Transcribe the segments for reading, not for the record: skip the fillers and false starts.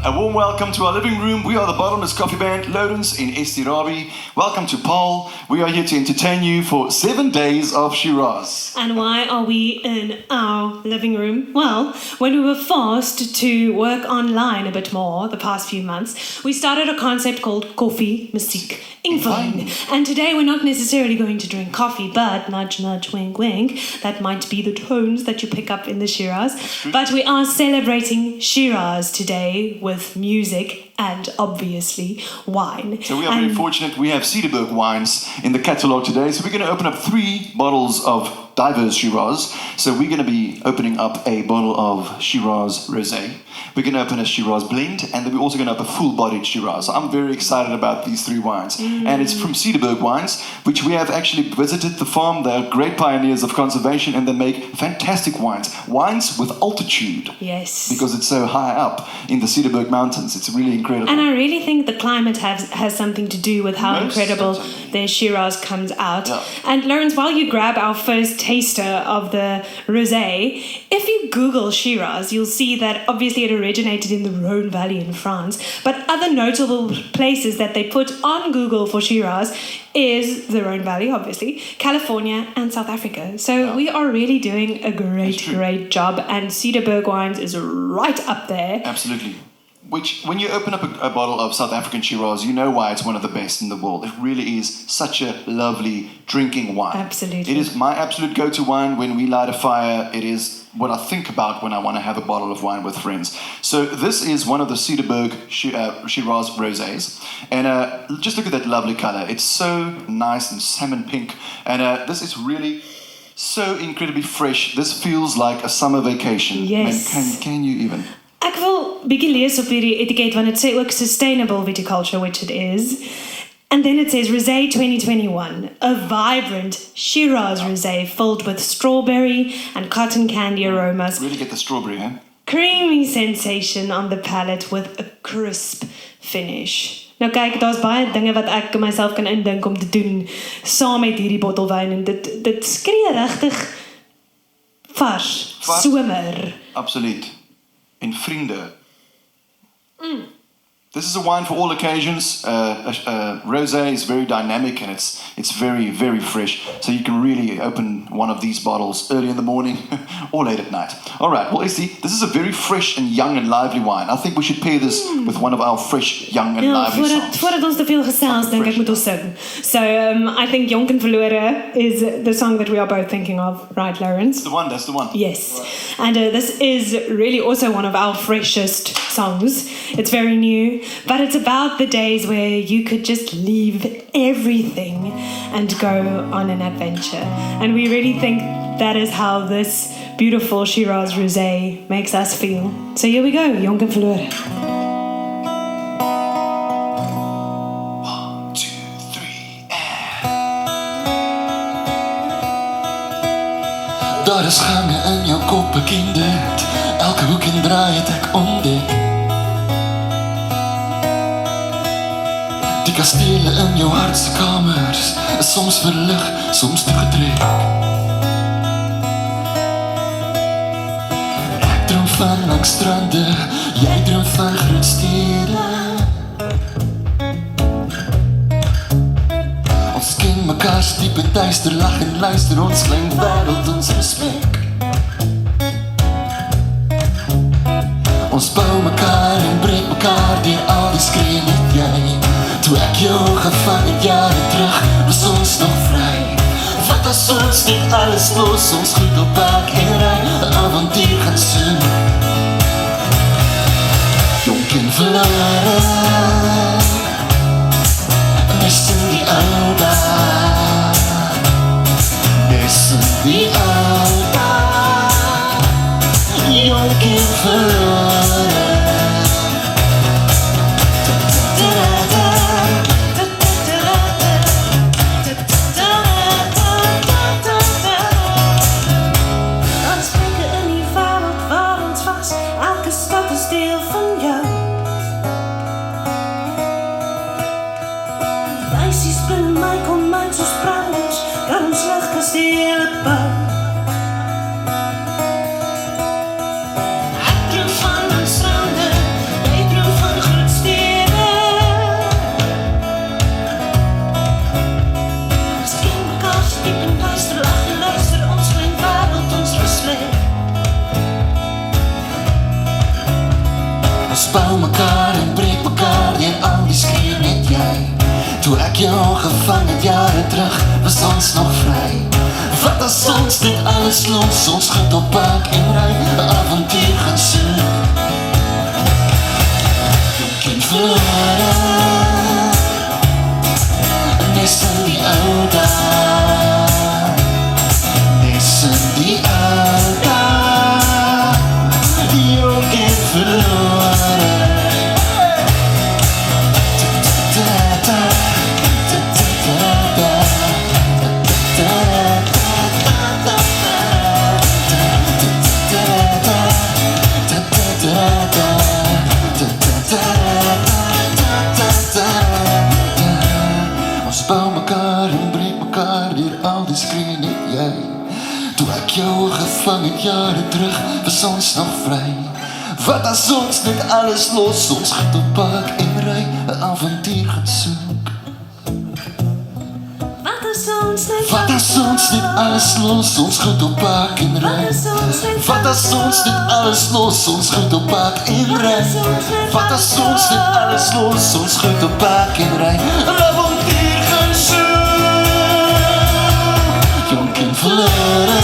A warm welcome to our living room. We are the Bottomless Coffee Band, Lodens in Estirabi. Welcome to Paul. We are here to entertain you for 7 days of Shiraz. And why are we in our living room? Well, when we were forced to work online a bit more the past few months, we started a concept called Koffie, Musiek, in Wyn. And today we're not necessarily going to drink coffee, but nudge, nudge, wink, wink. That might be the tones that you pick up in the Shiraz. But we are celebrating Shiraz today with music and obviously wine. So we are very fortunate. We have Cederberg wines in the catalogue today. So we're going to open up 3 bottles of diverse Shiraz. So we're going to be opening up a bottle of Shiraz Rosé. We're going to open a Shiraz blend, and then we're also going to open a full-bodied Shiraz. So I'm very excited about these 3 wines. And it's from Cederberg Wines, which we have actually visited the farm. They're great pioneers of conservation, and they make fantastic wines. Wines with altitude. Yes. Because it's so high up in the Cederberg Mountains. It's really incredible. And I really think the climate has something to do with how incredible their Shiraz comes out. Yeah. And Lawrence, while you grab our first taster of the rosé, if you Google Shiraz, you'll see that obviously it originated in the Rhone Valley in France. But other notable places that they put on Google for Shiraz is the Rhone Valley, obviously, California and South Africa. So we are really doing a great job. And Cederberg Wines is right up there. Absolutely. Which, when you open up a bottle of South African Shiraz, you know why it's one of the best in the world. It really is such a lovely drinking wine. Absolutely. It is my absolute go-to wine when we light a fire. It is what I think about when I want to have a bottle of wine with friends. So this is one of the Cederberg Shiraz Rosés. And just look at that lovely color. It's so nice and salmon pink. And this is really so incredibly fresh. This feels like a summer vacation. Yes. Man, can you even... Ek wil bietjie lees op hierdie etiket want dit sê ook sustainable viticulture, which it is. And then it says Rosé 2021, a vibrant Shiraz rosé filled with strawberry and cotton candy aromas. Really get the strawberry, huh? Creamy sensation on the palate with a crisp finish. Nou kyk, daar's baie dinge wat ek myself kan indink om te doen saam met hierdie bottel wyn en dit skree regtig vars, somer. Absoluut. In vrienden. This is a wine for all occasions. Rosé is very dynamic and it's very, very fresh. So you can really open one of these bottles early in the morning or late at night. All right, well, Estie, this is a very fresh and young and lively wine. I think we should pair this with one of our fresh, young and lively songs. Voordat ons te veel gesels, dink ek moet ons sing. So I think Jonk en Verlore is the song that we are both thinking of, right, Lawrence? That's the one. Yes. And this is really also one of our freshest songs. It's very new. But it's about the days where you could just leave everything and go on an adventure. And we really think that is how this beautiful Shiraz Rosé makes us feel. So here we go, Jonk en Verlore. 1, 2, 3, Daar is gange in jou kop, ek ken dit. Elke hoek en draai het ek ontdek. Die kastele in jou hartse kamers is soms verlig, soms toegetrek. Ek droom van langs strande, jy droom van groot stede. Ons ken mekaar diep en duister, lag en luister, ons klein wêreld, ons respek. Ons bou mekaar en breek mekaar deur al die skree met jy. Toe ek jou gevang het jare terug, was ons nog vry. Wat as ons net alles los, ons goed op pad en ry, 'n avontuur gaan soen. Jonk en verlore, mis in die ou dae, mis in die ou dae, jonk en verlore. Icy spoon mekaar en breek mekaar deur al die skreeu met jy. Toe ek jou gevang het jare terug, was ons nog vry. Wat as ons dit alles los, ons goed op pad en ry, 'n avontuur gaan soek. Jonk en verlore, nes in die ou dae, nes in die ou dae, jonk en verlore. Ons bou mekaar en breek mekaar deur al die skree net jy. Toe ek jou gevang het jare terug, was ons nog vry. Wat as ons net alles los, ons goed op pad en ry, 'n avontuur gaan soek. Wat as ons net alles los, ons goed op pad en ry. Wat as ons net alles los, ons goed op pad en ry. Wat as ons net alles los, ons goed op pad en ry, 'n avontuur gaan soek. Jonk en verlore,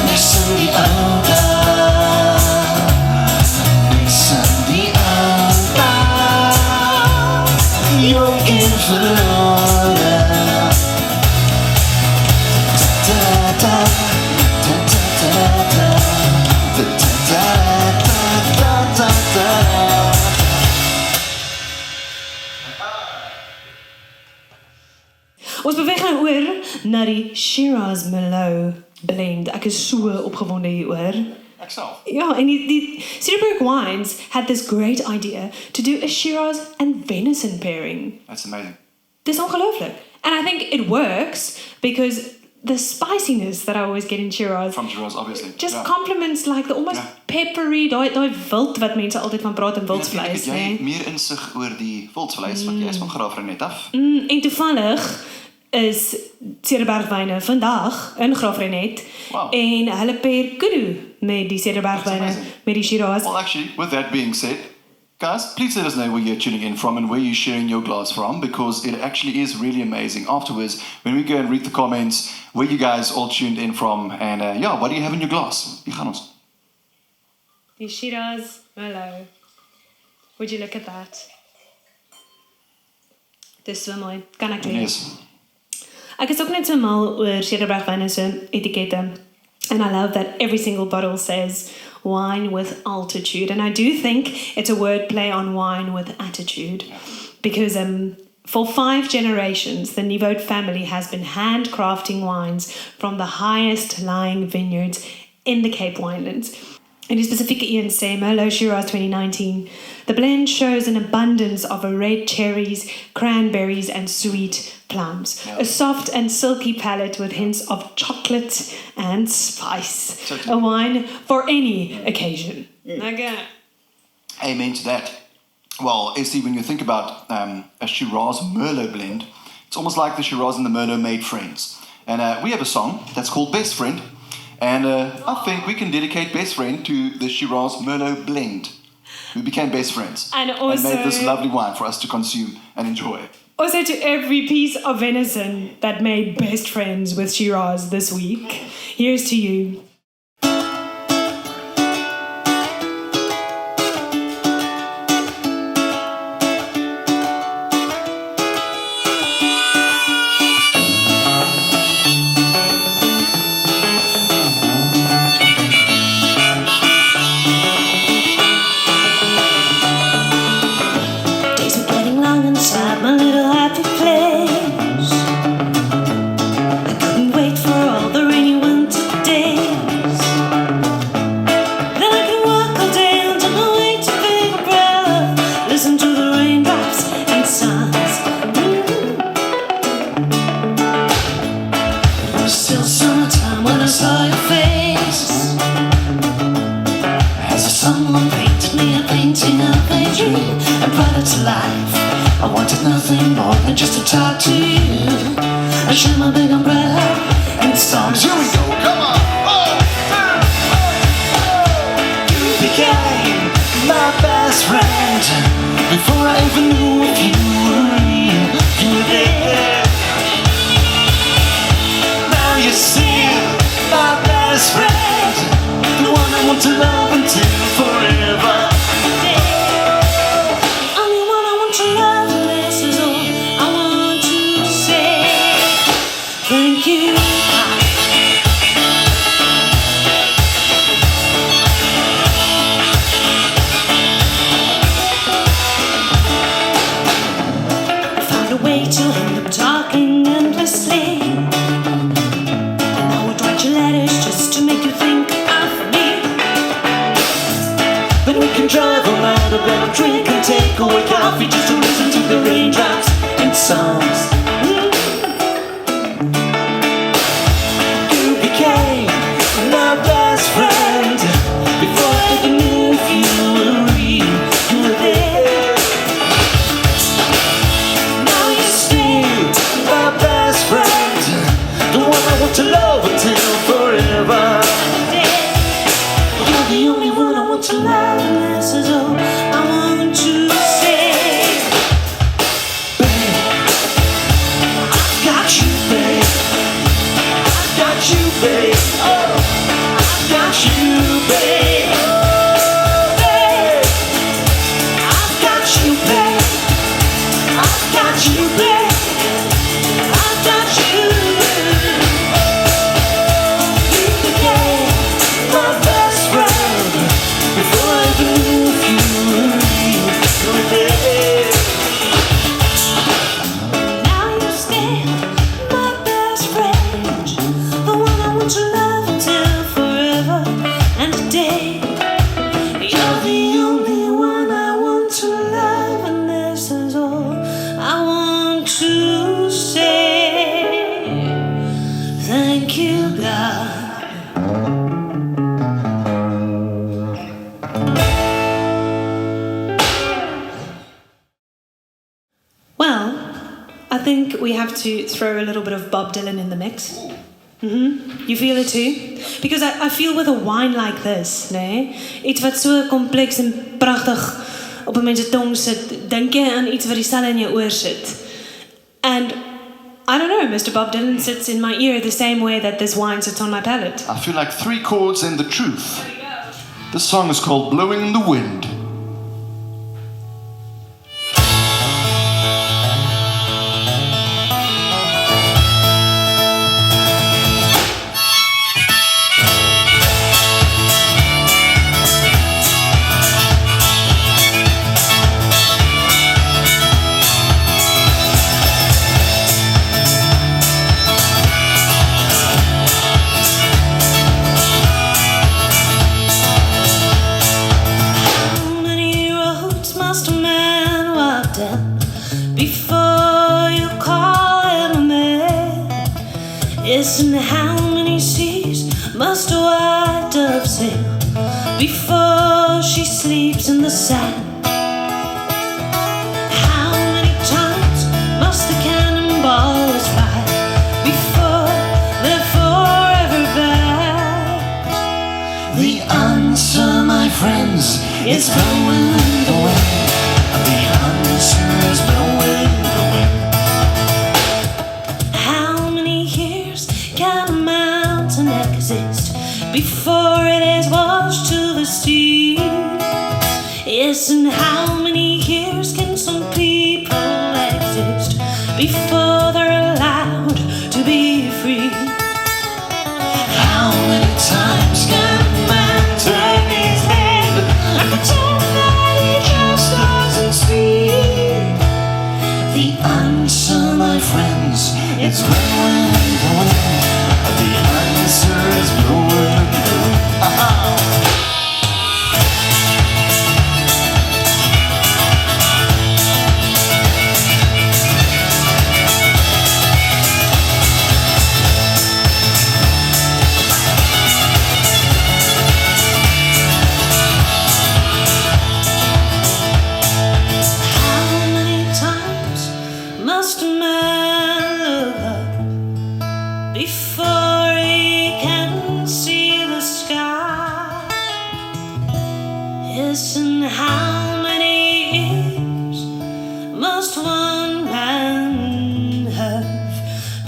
nes in die ou dae, nes in die ou dae, jonk en verlore. Ons beweeg nou oor na die Shiraz Merlot blend. Ek is so opgewonde hieroor. Ek self. Ja, en die Cederberg Wines had this great idea to do a Shiraz and Venison pairing. That's amazing. Dis ongelooflik. And I think it works because the spiciness that I always get in Shiraz From Shiraz, obviously. just Ja. complements like the almost peppery, daai wild wat mense altyd van praat in Ja, wildsvleis, het jy nee. meer insig oor die wildsvleis, want jy is van Graaf Reinet af. En toevallig is Cederberg wyne vandag in Graaf Reinet Wow. en hulle pair kudu met die Cederberg That's wyne amazing. met die Shiraz. Well, actually, with that being said, guys, please let us know where you're tuning in from and where you're sharing your glass from, because it actually is really amazing afterwards when we go and read the comments where you guys all tuned in from, and yeah, what do you have in your glass? Hier gaan ons. Die Shiraz Merlot. Would you look at that? Dis so mooi. Kan ek lees? Yes. Ek is ook net so mal oor Cederberg wyne se etikette. And I love that every single bottle says wine with altitude. And I do think it's a wordplay on wine with attitude. Because for 5 generations, the Nieuwoud family has been handcrafting wines from the highest lying vineyards in the Cape Winelands. In die spesifieke een sê Merlot Shiraz 2019, the blend shows an abundance of red cherries, cranberries and sweet plums. Yeah. A soft and silky palate with hints of chocolate and spice. Totally. A wine for any occasion. Okay. Amen to that. Well, Essie, when you think about a Shiraz Merlot blend, it's almost like the Shiraz and the Merlot made friends. And we have a song that's called Best Friend. And I think we can dedicate Best Friend to the Shiraz Merlot blend. We became best friends. And also- made this lovely wine for us to consume and enjoy. Also to every piece of venison that made best friends with Shiraz this week. Here's to you. Days are getting long inside my little happy place. I couldn't wait for all the rainy winter days. Then I can walk all day until my way to big umbrella. Listen to the raindrops and suns. It was still summertime when I saw your face. As the someone painted me a painting of a dream and brought it to life. I wanted nothing more than just to talk to you. I share my big umbrella and the storms. Here we go, come on! Oh, You became before I even knew if you were real. You were there. Now you're still my best friend, the one I want to love until forever. Only one I want to love, and this is all I want to say. Thank you. I found a way to end up talking endlessly, and I would write you letters just to make you think of me. Then we can drive all night, or grab a drink and take away coffee just to listen to the raindrops and songs. You became my best friend before I even knew if you were real. You were there. Now you're still my best friend, the one I want to love until forever. You're the only one I want to love, And this is all I want to say. babe. I've got you, babe. I've got you, babe. Oh, I've got you, babe. Oh, babe. I've got you, babe. I've got you, babe. I've got you. You became my best friend before I even knew if you were real. You were there. Now you're still my best friend, the one I want to love until forever and a day. You're the only one I want to love, and this is all I want to say. Thank you, God. Well, I think we have to throw a little bit of Bob Dylan in the mix. You feel it too? Because I feel with a wine like this, nee, iets wat so kompleks en pragtig op 'n mens se tong sit, dink jy aan iets wat die stelle in jou oor sit. And I don't know, Mr. Bob Dylan sits in my ear the same way that this wine sits on my palate. I feel like 3 chords and the truth. This song is called Blowing in the Wind. How many roads must a man walk down before you call him a man? Yes, and how many seas must a white dove sail before she sleeps in the sand? How many times must the cannonballs fly before they're forever back? The answer, my friends, is blowing in the wind. The answer is blowing in the wind. How many years can a mountain exist before it is washed to the sea? Yes, and how many years can some people exist before they're allowed to be free? How many times can a man turn his head and pretend that he just doesn't see? The answer, my friends, is blowing in the wind. The answer is blowing in the wind. Aha! How many times must a man look up before he can see the sky? Yes, and how many years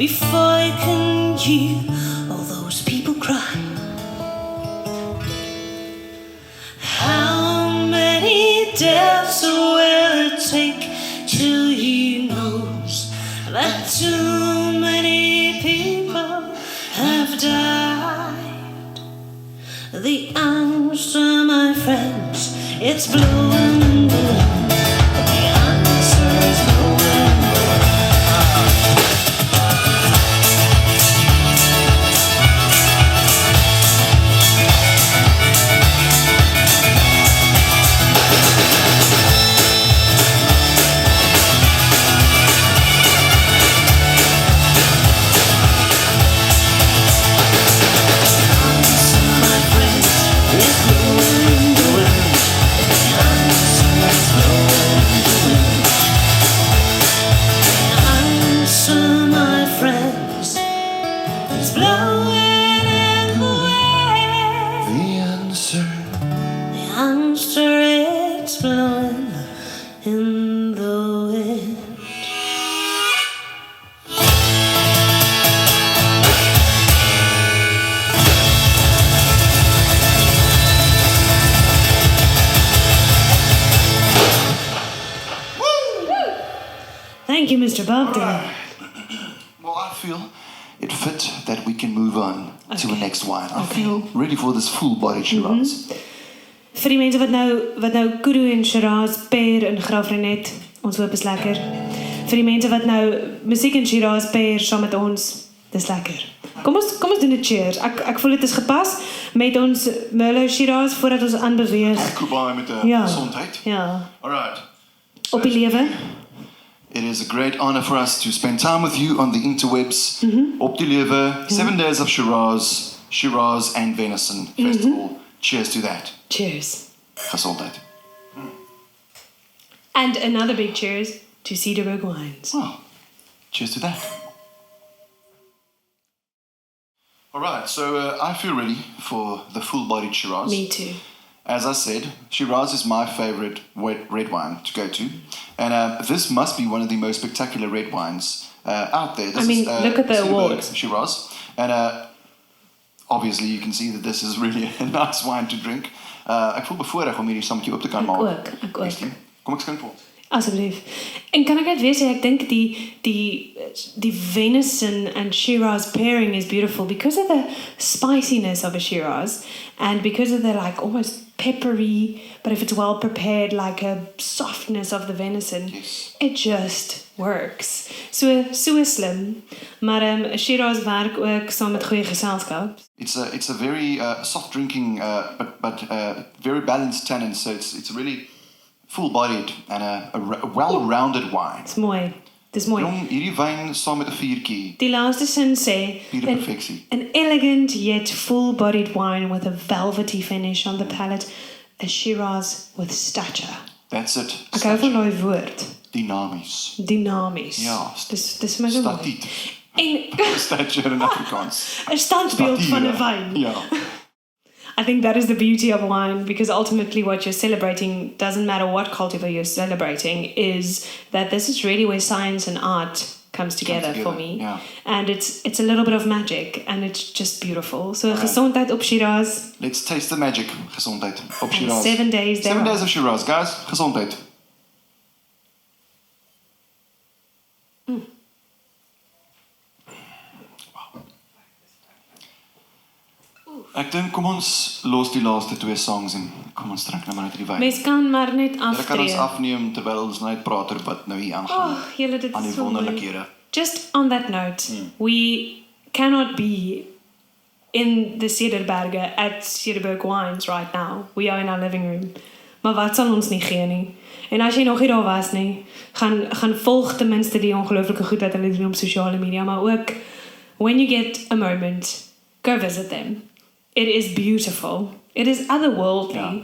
before I can hear all those people cry. How many deaths will it take till he knows that too many people have died? The answer, my friends, it's blowing the wind. The answer is blowing the wind. Thank you, Mr. Bogdan. Right. Well, I feel it fit that we can move on to the next wine. I feel ready for this full-bodied Shiraz. Vir die mense wat nou Kudu en Shiraz pair in Graafrenet, ons hoop is lekker. Vir die mense wat nou musiek en Shiraz pair saam met ons, dis lekker. Kom ons doen 'n cheers. Ek voel dit is gepas met ons Merlot Shiraz voordat ons aanbeweeg. Kubai met 'n gesondheid. Ja. Alright. Op die lewe. It is a great honor for us to spend time with you on the interwebs. Op die lewe, 7 days of Shiraz and Venison Festival. Cheers to that. Cheers. Gezondheid. And another big cheers to Cederberg wines. Oh, cheers to that. Alright, so I feel ready for the full-bodied Shiraz. Me too. As I said, Shiraz is my favorite red wine to go to. And this must be one of the most spectacular red wines out there. This is, look at the Cederberg award. Shiraz. And obviously you can see that this is really a nice wine to drink. Ek voel bevoorreg om hierdie sammetjie op te kan maak. Ek ook. Kom ek skink vir ons. Asseblief. En kan ek net weer sê, ek dink die Venison and Shiraz pairing is beautiful because of the spiciness of a Shiraz and because of the like almost peppery, but if it's well prepared, like a softness of the venison. Yes. It just works. So slim, maar Shiraz werk ook saam met goeie geselskap. It's a very soft drinking, but very balanced tannin. So it's really full-bodied and a well-rounded wine. Dis mooi. Dis mooi. Jong, hierdie wyn saam met 'n vuurtjie. Die laaste sin sê, Pure perfectie. an elegant yet full-bodied wine with a velvety finish on the palate, a Shiraz with stature. That's it. Ek hou van daai woord. Dynamies. Dinamies. Ja. Dis my so mooi. Statiet. En Stature in Afrikaans. 'n standbeeld van 'n wyn. Ja. I think that is the beauty of wine, because ultimately what you're celebrating, doesn't matter what cultivar you're celebrating, is that this is really where science and art comes together for me. Yeah. And it's a little bit of magic, and it's just beautiful. So gezondheid op Shiraz. Let's taste the magic. Gezondheid op Shiraz. 7 days there. 7 days of Shiraz, guys. Gezondheid. Ek dink kom ons los die laaste 2 songs en kom ons drink nou maar net die wyn. Mens kan maar net Jy kan ons aftree. afneem terwyl ons net praat oor wat nou hier aangaan. Oh, julle dit Aan die is so mooi. wonderlikhede. Just on that note, we cannot be in the Cederberg at Cederberg Wines right now. We are in our living room. Maar wat sal ons nie gee nie. En as jy nog nie daar was nie, gaan volg ten minste die ongelooflike goed wat hulle doen op sosiale media, maar ook when you get a moment, go visit them. It is beautiful. It is otherworldly. Yeah.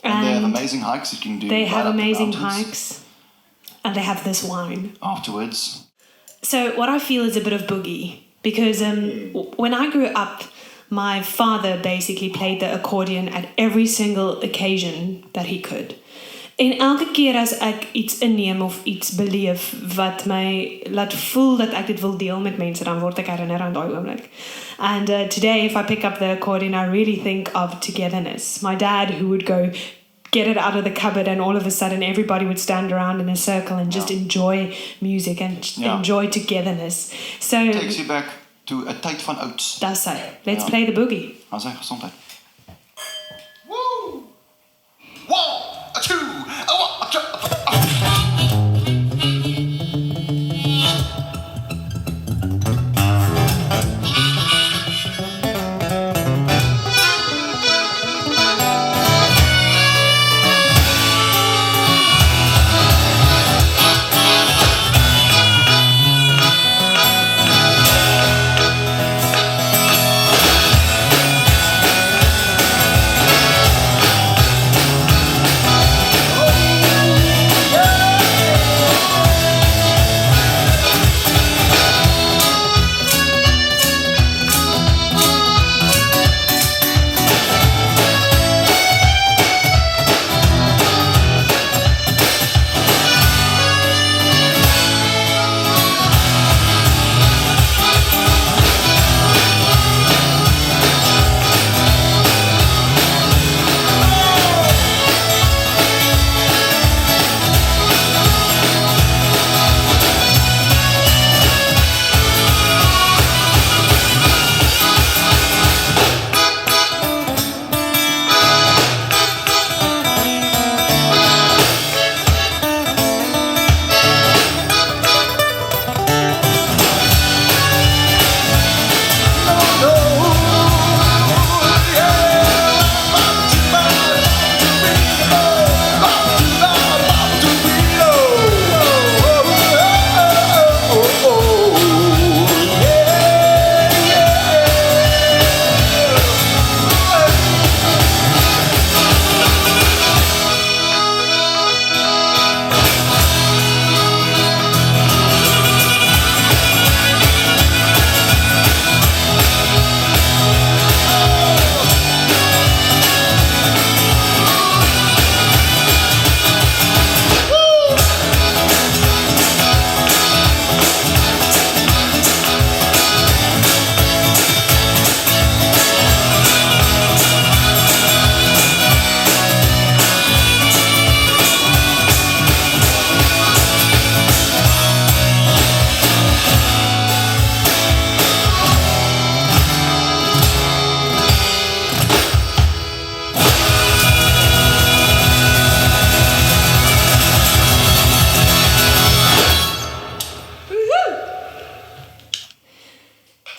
And they have amazing hikes you can do. They right have up the amazing mountains. hikes. And they have this wine. Afterwards. So what I feel is a bit of boogie, because when I grew up, my father basically played the accordion at every single occasion that he could. En elke keer as ek iets inneem of iets beleef wat my laat voel dat ek dit wil deel met mense, dan word ek herinner aan daai oomblik. And today, if I pick up the accordion, I really think of togetherness. My dad, who would go get it out of the cupboard, and all of a sudden everybody would stand around in a circle and just enjoy music and enjoy togetherness. So Takes you back to 'n tyd van ouds. that's it. Let's play the boogie. Aan sy gesondheid. Woo! 1, 2, 1, 2.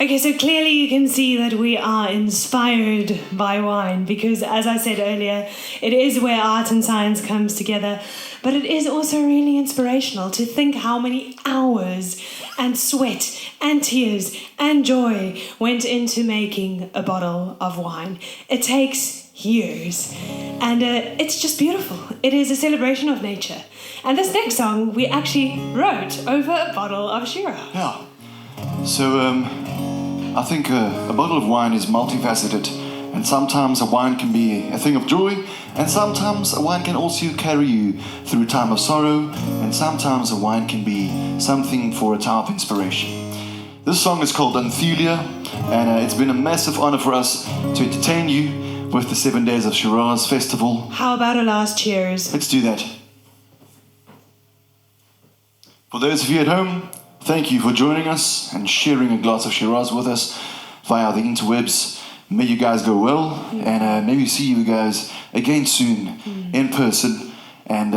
Okay, so clearly you can see that we are inspired by wine because, as I said earlier, it is where art and science comes together, but it is also really inspirational to think how many hours and sweat and tears and joy went into making a bottle of wine. It takes years, and it's just beautiful. It is a celebration of nature. And this next song we actually wrote over a bottle of Shiraz. Yeah. So, I think a bottle of wine is multifaceted, and sometimes a wine can be a thing of joy, and sometimes a wine can also carry you through a time of sorrow, and sometimes a wine can be something for a time of inspiration. This song is called Anthillia, and it's been a massive honor for us to entertain you with the 7 Days of Shiraz Festival. How about a last cheers? Let's do that. For those of you at home, thank you for joining us and sharing a glass of Shiraz with us via the interwebs. May you guys go well, and maybe see you guys again soon in person. And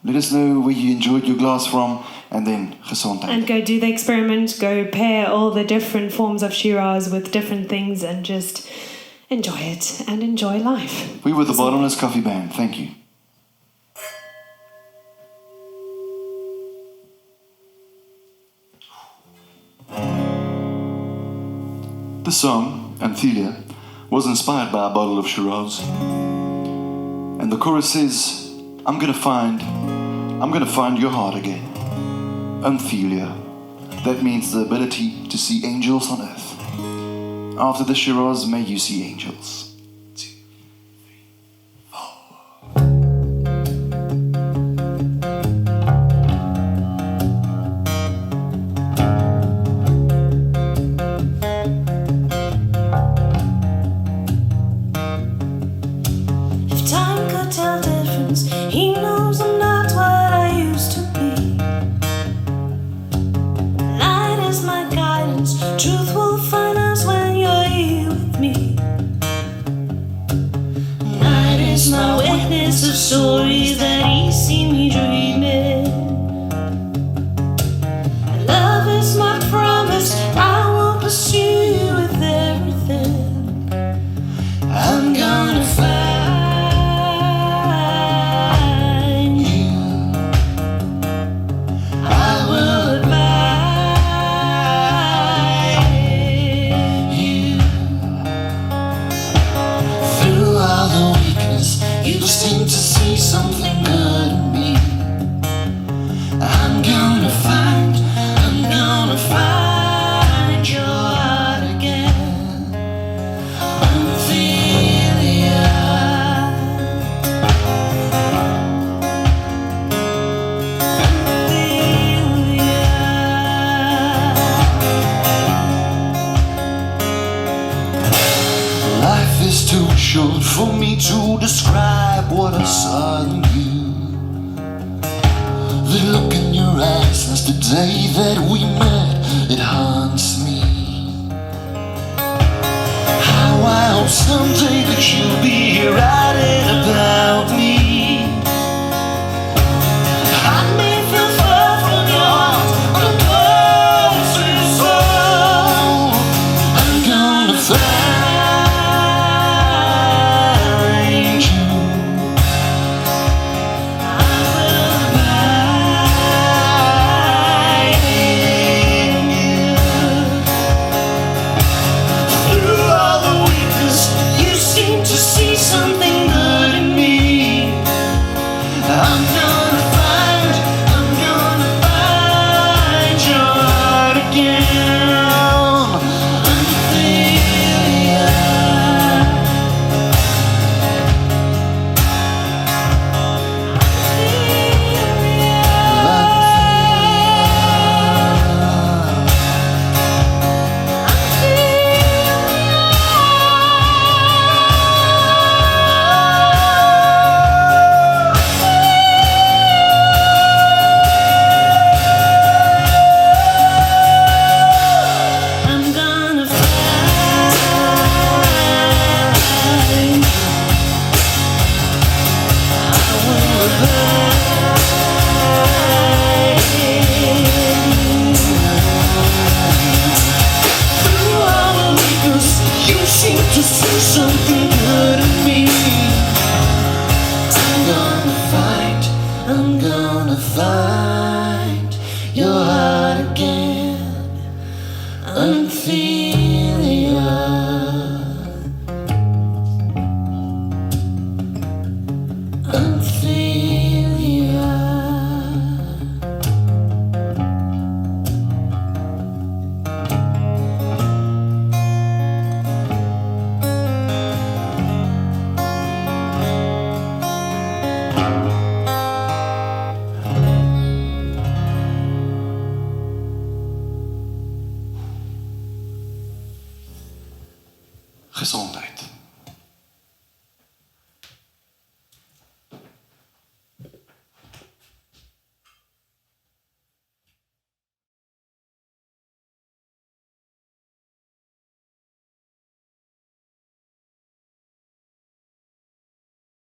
let us know where you enjoyed your glass from, and then gezondheid. And go do the experiment, go pair all the different forms of Shiraz with different things and just enjoy it and enjoy life. We were the Bottomless Coffee Band. Thank you. The song, Anthillia, was inspired by a bottle of Shiraz. And the chorus says, I'm gonna find your heart again. Anthillia. That means the ability to see angels on earth. After the Shiraz, may you see angels. 2, 3, 4. He knows I'm not what I used to be. Light is my guidance. Truth will find us when you're here with me. Night is my witness of stories that he see me dreaming. Love is my promise. I will pursue you with everything. I'm gonna find you. I will abide you. Through all the weakness, you seem to see something good in me. I'm gonna find your heart again. Anthillia. Life is too short for me to describe what I saw in you. The look in your eyes since the day that we met, it haunts me. How I hope someday that you'll be writing about me. I may feel far from your heart on a closer soul. I'm gonna find you. I will abide in you. Through all the weakness, you seem to see something good in me. I'm gonna find your heart again. Anthillia. I'm gonna find. I will abide in you. Through all the weakness, you seem to see something good in me. I'm gonna find your heart again. Anthillia. Anthillia. Gezondheid.